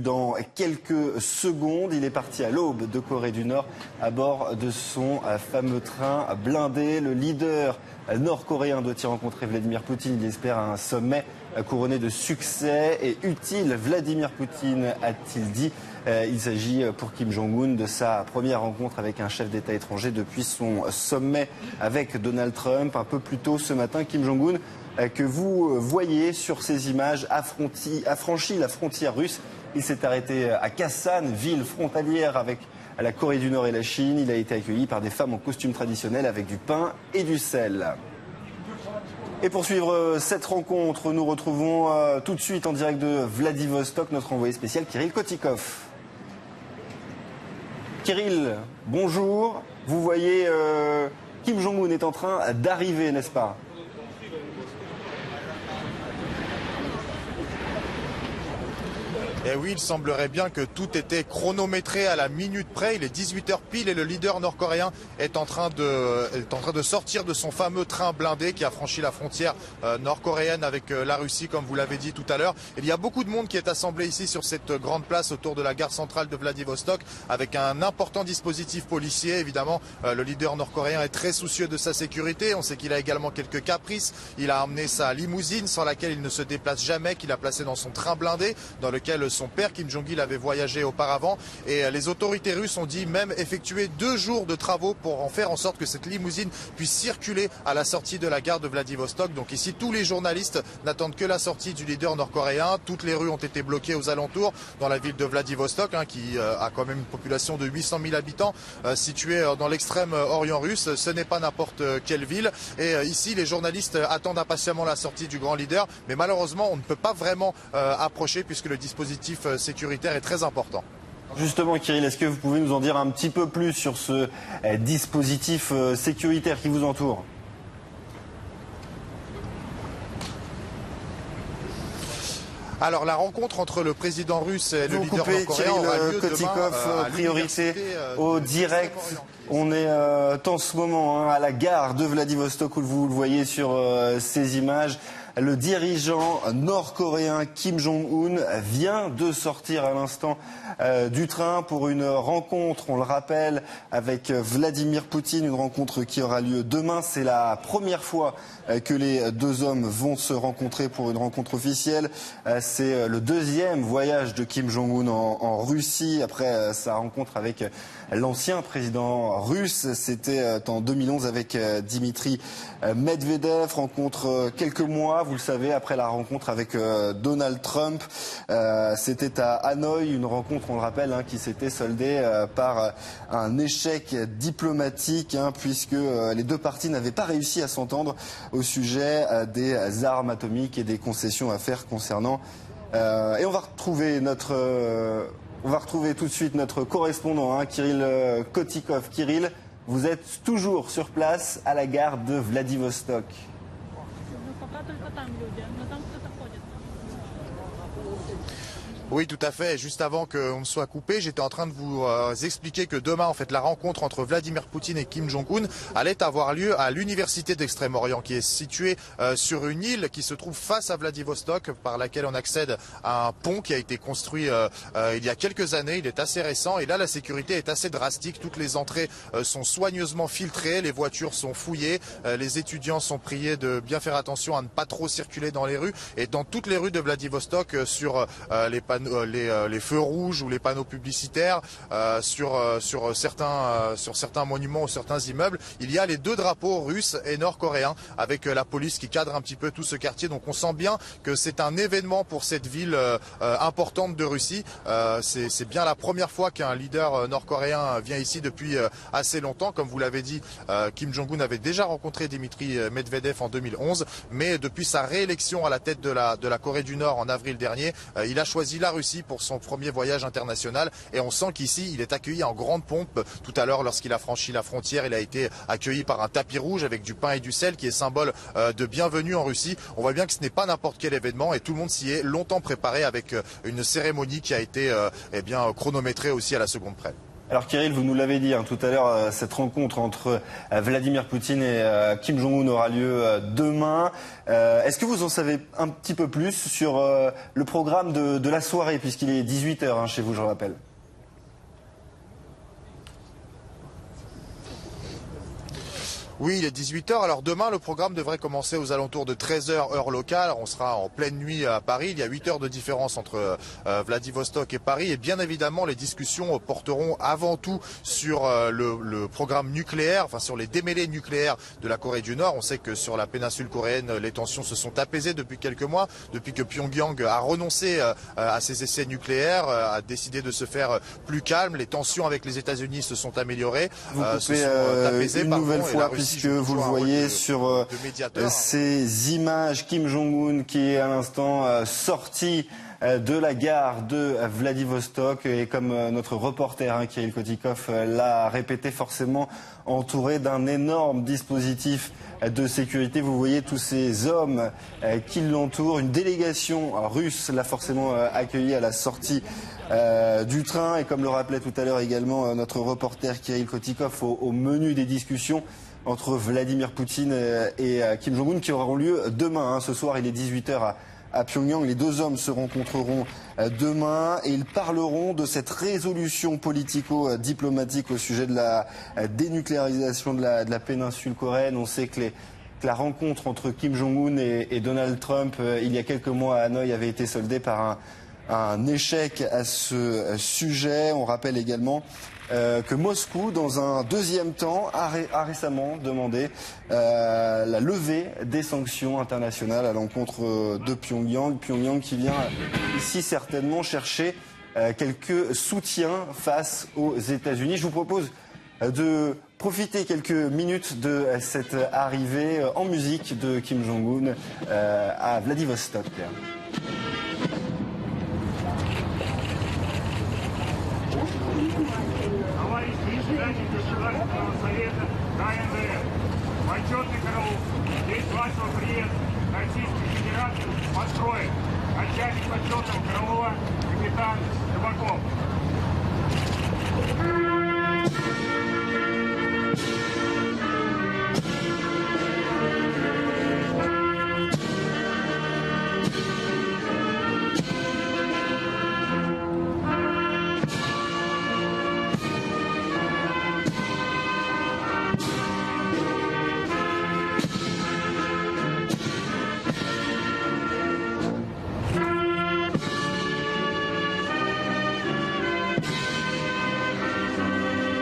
Dans quelques secondes, il est parti à l'aube de Corée du Nord à bord de son fameux train blindé. Le leader nord-coréen doit y rencontrer Vladimir Poutine. Il espère un sommet couronné de succès et utile. Vladimir Poutine a-t-il dit. Il s'agit pour Kim Jong-un de sa première rencontre avec un chef d'État étranger depuis son sommet avec Donald Trump. Un peu plus tôt ce matin, Kim Jong-un, que vous voyez sur ces images, a franchi la frontière russe. Il s'est arrêté à Kassan, ville frontalière avec la Corée du Nord et la Chine. Il a été accueilli par des femmes en costume traditionnel avec du pain et du sel. Et pour suivre cette rencontre, nous retrouvons tout de suite en direct de Vladivostok notre envoyé spécial Kirill Kotikov. Kirill, bonjour. Vous voyez, Kim Jong-un est en train d'arriver, n'est-ce pas ? Et oui, il semblerait bien que tout était chronométré à la minute près. Il est 18h pile et le leader nord-coréen est en train de sortir de son fameux train blindé qui a franchi la frontière nord-coréenne avec la Russie, comme vous l'avez dit tout à l'heure. Il y a beaucoup de monde qui est assemblé ici sur cette grande place autour de la gare centrale de Vladivostok avec un important dispositif policier. Évidemment, le leader nord-coréen est très soucieux de sa sécurité. On sait qu'il a également quelques caprices. Il a emmené sa limousine sans laquelle il ne se déplace jamais, qu'il a placé dans son train blindé dans lequel son père Kim Jong-il avait voyagé auparavant, et les autorités russes ont dit même effectuer 2 jours de travaux pour en faire en sorte que cette limousine puisse circuler à la sortie de la gare de Vladivostok. Donc ici, tous les journalistes n'attendent que la sortie du leader nord-coréen. Toutes les rues ont été bloquées aux alentours dans la ville de Vladivostok, qui a quand même une population de 800 000 habitants, située dans l'extrême orient russe. Ce n'est pas n'importe quelle ville. Et ici, les journalistes attendent impatiemment la sortie du grand leader, mais malheureusement, on ne peut pas vraiment approcher puisque le dispositif sécuritaire est très important. Justement, Kirill, est-ce que vous pouvez nous en dire un petit peu plus sur ce dispositif sécuritaire qui vous entoure ? Alors la rencontre entre le président russe et le leader nord-coréen aura lieu Kotikov, demain priorité au direct. On est en ce moment à la gare de Vladivostok où vous le voyez sur ces images. Le dirigeant nord-coréen Kim Jong-un vient de sortir à l'instant du train pour une rencontre, on le rappelle, avec Vladimir Poutine, une rencontre qui aura lieu demain. C'est la première fois que les deux hommes vont se rencontrer pour une rencontre officielle. C'est le deuxième voyage de Kim Jong-un en Russie après sa rencontre avec l'ancien président russe. C'était en 2011 avec Dimitri Medvedev, rencontre quelques mois, vous le savez, après la rencontre avec Donald Trump. C'était à Hanoï, une rencontre, on le rappelle, qui s'était soldée par un échec diplomatique, puisque les deux parties n'avaient pas réussi à s'entendre au sujet des armes atomiques et des concessions à faire concernant. Et on va retrouver tout de suite notre correspondant, Kirill Kotikov. Kirill, vous êtes toujours sur place à la gare de Vladivostok. Oui, tout à fait. Juste avant qu'on ne soit coupé, j'étais en train de vous expliquer que demain, en fait, la rencontre entre Vladimir Poutine et Kim Jong-un allait avoir lieu à l'université d'Extrême-Orient, qui est située sur une île qui se trouve face à Vladivostok, par laquelle on accède à un pont qui a été construit il y a quelques années. Il est assez récent et là, la sécurité est assez drastique. Toutes les entrées sont soigneusement filtrées, les voitures sont fouillées, les étudiants sont priés de bien faire attention à ne pas trop circuler dans les rues. Et dans toutes les rues de Vladivostok, sur les feux rouges ou les panneaux publicitaires, sur certains monuments ou certains immeubles, il y a les 2 drapeaux russes et nord-coréens avec la police qui cadre un petit peu tout ce quartier. Donc on sent bien que c'est un événement pour cette ville importante de Russie. C'est bien la première fois qu'un leader nord-coréen vient ici depuis assez longtemps. Comme vous l'avez dit, Kim Jong-un avait déjà rencontré Dimitri Medvedev en 2011, mais depuis sa réélection à la tête de la Corée du Nord en avril dernier, il a choisi la Russie pour son premier voyage international et on sent qu'ici il est accueilli en grande pompe. Tout à l'heure, lorsqu'il a franchi la frontière, il a été accueilli par un tapis rouge avec du pain et du sel qui est symbole de bienvenue en Russie. On voit bien que ce n'est pas n'importe quel événement et tout le monde s'y est longtemps préparé avec une cérémonie qui a été chronométrée aussi à la seconde près. Alors Kirill, vous nous l'avez dit tout à l'heure, cette rencontre entre Vladimir Poutine et Kim Jong-un aura lieu demain. Est-ce que vous en savez un petit peu plus sur le programme de la soirée, puisqu'il est 18h chez vous, je le rappelle? Oui, il est 18h. Alors demain, le programme devrait commencer aux alentours de 13h heure locale. On sera en pleine nuit à Paris. Il y a 8 heures de différence entre Vladivostok et Paris. Et bien évidemment, les discussions porteront avant tout sur le programme nucléaire, enfin sur les démêlés nucléaires de la Corée du Nord. On sait que sur la péninsule coréenne, les tensions se sont apaisées depuis quelques mois, depuis que Pyongyang a renoncé à ses essais nucléaires, a décidé de se faire plus calme. Les tensions avec les États-Unis se sont améliorées, se sont apaisées une nouvelle fois. Puisque vous le voyez sur ces images, Kim Jong-un qui est à l'instant sorti de la gare de Vladivostok et comme notre reporter Kirill Kotikov l'a répété, forcément entouré d'un énorme dispositif de sécurité. Vous voyez tous ces hommes qui l'entourent. Une délégation russe l'a forcément accueilli à la sortie du train et comme le rappelait tout à l'heure également notre reporter Kirill Kotikov, au menu des discussions entre Vladimir Poutine et Kim Jong-un qui auront lieu demain. Ce soir, il est 18h à Pyongyang. Les deux hommes se rencontreront demain et ils parleront de cette résolution politico-diplomatique au sujet de la dénucléarisation de la péninsule coréenne. On sait que la rencontre entre Kim Jong-un et Donald Trump, il y a quelques mois à Hanoï, avait été soldée par un échec à ce sujet. On rappelle également que Moscou, dans un deuxième temps, a récemment demandé la levée des sanctions internationales à l'encontre de Pyongyang. Pyongyang qui vient ici certainement chercher quelques soutiens face aux États-Unis. Je vous propose de profiter quelques minutes de cette arrivée en musique de Kim Jong-un à Vladivostok. Государственного совета КНДР. Почетный караул. Здесь вашего приезда Российской Федерации построен начальник почетного караула капитан Табаков.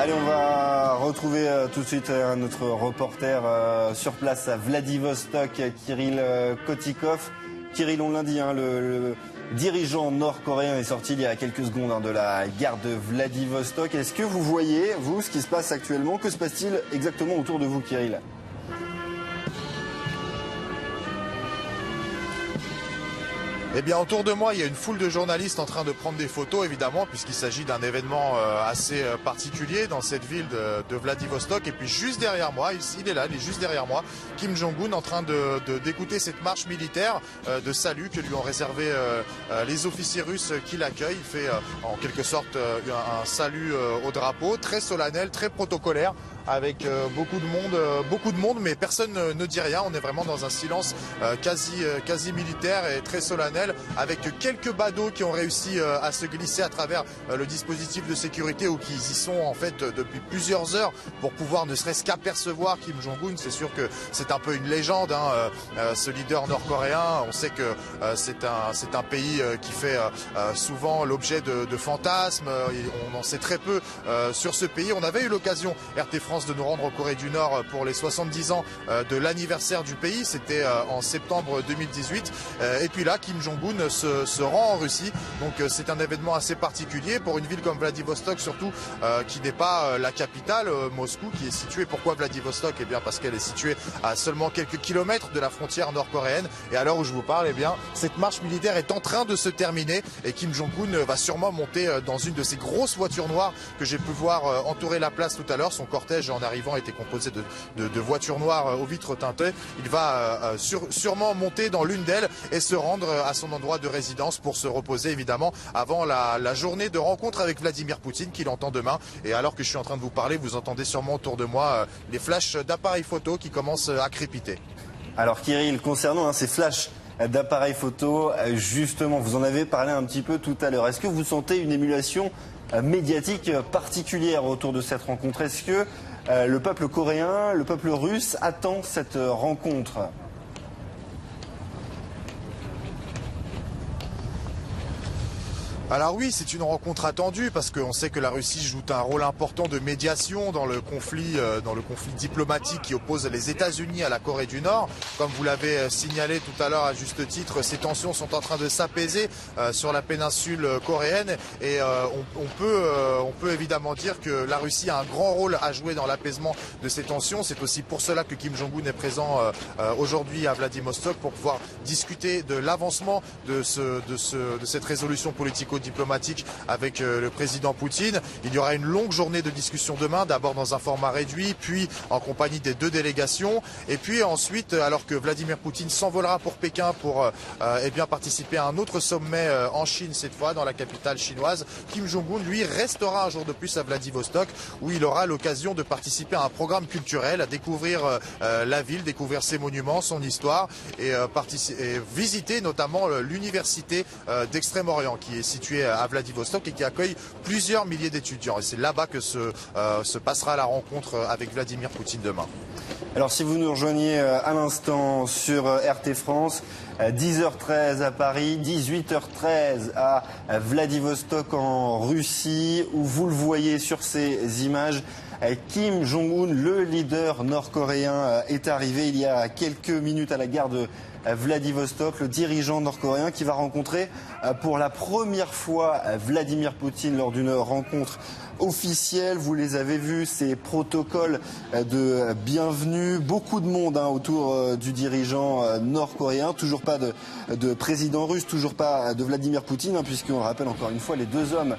Allez, on va retrouver tout de suite notre reporter sur place à Vladivostok, Kirill Kotikov. Kirill, on l'a dit, le dirigeant nord-coréen est sorti il y a quelques secondes de la gare de Vladivostok. Est-ce que vous voyez, vous, ce qui se passe actuellement? Que se passe-t-il exactement autour de vous, Kirill? Eh bien, autour de moi, il y a une foule de journalistes en train de prendre des photos, évidemment, puisqu'il s'agit d'un événement assez particulier dans cette ville de Vladivostok. Et puis, juste derrière moi, il est là, il est juste derrière moi, Kim Jong-un en train d'écouter cette marche militaire de salut que lui ont réservé les officiers russes qui l'accueillent. Il fait en quelque sorte un salut au drapeau, très solennel, très protocolaire, avec beaucoup de monde, mais personne ne dit rien. On est vraiment dans un silence quasi militaire et très solennel, avec quelques badauds qui ont réussi à se glisser à travers le dispositif de sécurité ou qui y sont en fait depuis plusieurs heures pour pouvoir ne serait-ce qu'apercevoir Kim Jong-un. C'est sûr que c'est un peu une légende, ce leader nord-coréen. On sait que c'est un pays qui fait souvent l'objet de fantasmes. On en sait très peu sur ce pays. On avait eu l'occasion, RT France, de nous rendre en Corée du Nord pour les 70 ans de l'anniversaire du pays. C'était en septembre 2018. Et puis là, Kim Jong-un se rend en Russie. Donc c'est un événement assez particulier pour une ville comme Vladivostok, surtout qui n'est pas la capitale, Moscou, qui est située. Pourquoi Vladivostok? Eh bien parce qu'elle est située à seulement quelques kilomètres de la frontière nord-coréenne. Et à l'heure où je vous parle, eh bien cette marche militaire est en train de se terminer et Kim Jong-un va sûrement monter dans une de ces grosses voitures noires que j'ai pu voir entourer la place tout à l'heure. Son cortège cortège en arrivant était composé de voitures noires aux vitres teintées. Il va sûrement monter dans l'une d'elles et se rendre à son endroit de résidence pour se reposer évidemment avant la journée de rencontre avec Vladimir Poutine qu'il entend demain. Et alors que je suis en train de vous parler, vous entendez sûrement autour de moi les flashs d'appareils photo qui commencent à crépiter. Alors Kirill, concernant ces flashs d'appareils photo, justement, vous en avez parlé un petit peu tout à l'heure. Est-ce que vous sentez une émulation médiatique particulière autour de cette rencontre? Est-ce que le peuple coréen, le peuple russe attend cette rencontre? Alors oui, c'est une rencontre attendue parce qu'on sait que la Russie joue un rôle important de médiation dans le conflit diplomatique qui oppose les États-Unis à la Corée du Nord. Comme vous l'avez signalé tout à l'heure à juste titre, ces tensions sont en train de s'apaiser sur la péninsule coréenne et on peut évidemment dire que la Russie a un grand rôle à jouer dans l'apaisement de ces tensions. C'est aussi pour cela que Kim Jong-un est présent aujourd'hui à Vladivostok pour pouvoir discuter de l'avancement de cette résolution politico-diplomatique avec le président Poutine. Il y aura une longue journée de discussion demain, d'abord dans un format réduit, puis en compagnie des deux délégations. Et puis ensuite, alors que Vladimir Poutine s'envolera pour Pékin pour participer à un autre sommet en Chine, cette fois dans la capitale chinoise, Kim Jong-un, lui, restera un jour de plus à Vladivostok où il aura l'occasion de participer à un programme culturel, à découvrir la ville, découvrir ses monuments, son histoire et visiter notamment l'université d'Extrême-Orient qui est située à Vladivostok et qui accueille plusieurs milliers d'étudiants. Et c'est là-bas que se passera la rencontre avec Vladimir Poutine demain. Alors si vous nous rejoignez à l'instant sur RT France, 10h13 à Paris, 18h13 à Vladivostok en Russie, où vous le voyez sur ces images, Kim Jong-un, le leader nord-coréen, est arrivé il y a quelques minutes à la gare de Vladivostok, le dirigeant nord-coréen qui va rencontrer pour la première fois Vladimir Poutine lors d'une rencontre officielle. Vous les avez vus, ces protocoles de bienvenue, beaucoup de monde autour du dirigeant nord-coréen, toujours pas de président russe, toujours pas de Vladimir Poutine, puisqu'on rappelle encore une fois, les deux hommes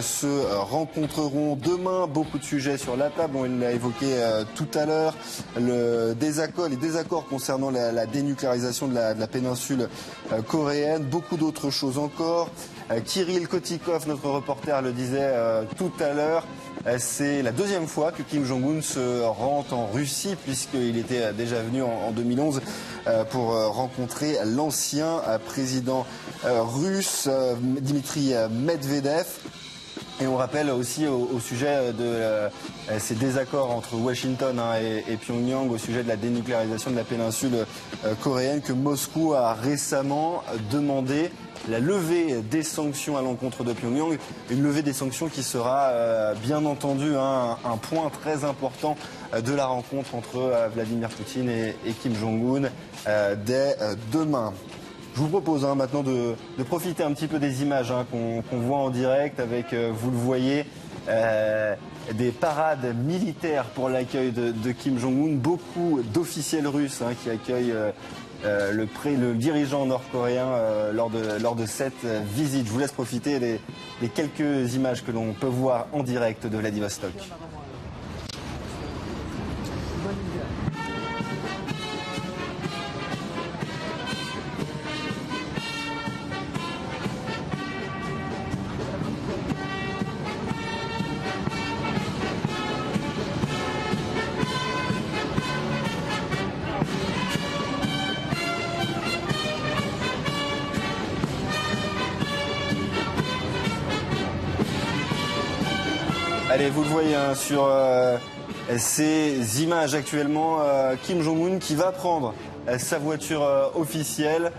se rencontreront demain. Beaucoup de sujets sur la table, on l'a évoqué tout à l'heure, les désaccords concernant la dénucléarisation de la péninsule coréenne, beaucoup d'autres choses encore. Kirill Kotikov, notre reporter, le disait tout à l'heure, c'est la deuxième fois que Kim Jong-un se rend en Russie, puisqu'il était déjà venu en 2011 pour rencontrer l'ancien président russe, Dmitri Medvedev. Et on rappelle aussi au sujet de ces désaccords entre Washington et Pyongyang au sujet de la dénucléarisation de la péninsule coréenne que Moscou a récemment demandé la levée des sanctions à l'encontre de Pyongyang. Une levée des sanctions qui sera bien entendu un point très important de la rencontre entre Vladimir Poutine et Kim Jong-un dès demain. Je vous propose maintenant de profiter un petit peu des images qu'on voit en direct avec, vous le voyez, des parades militaires pour l'accueil de Kim Jong-un. Beaucoup d'officiels russes qui accueillent le dirigeant nord-coréen lors de cette visite. Je vous laisse profiter des quelques images que l'on peut voir en direct de Vladivostok. Allez, vous le voyez sur ces images actuellement, Kim Jong-un qui va prendre sa voiture officielle,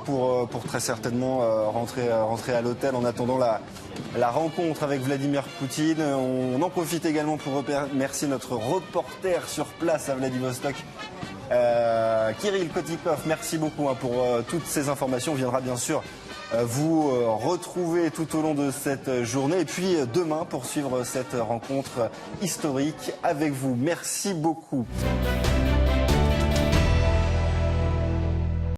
pour très certainement rentrer à l'hôtel en attendant la rencontre avec Vladimir Poutine. On en profite également pour remercier notre reporter sur place à Vladivostok, Kirill Kotikov. Merci beaucoup pour toutes ces informations. On viendra bien sûr vous retrouver tout au long de cette journée et puis demain pour suivre cette rencontre historique avec vous. Merci beaucoup.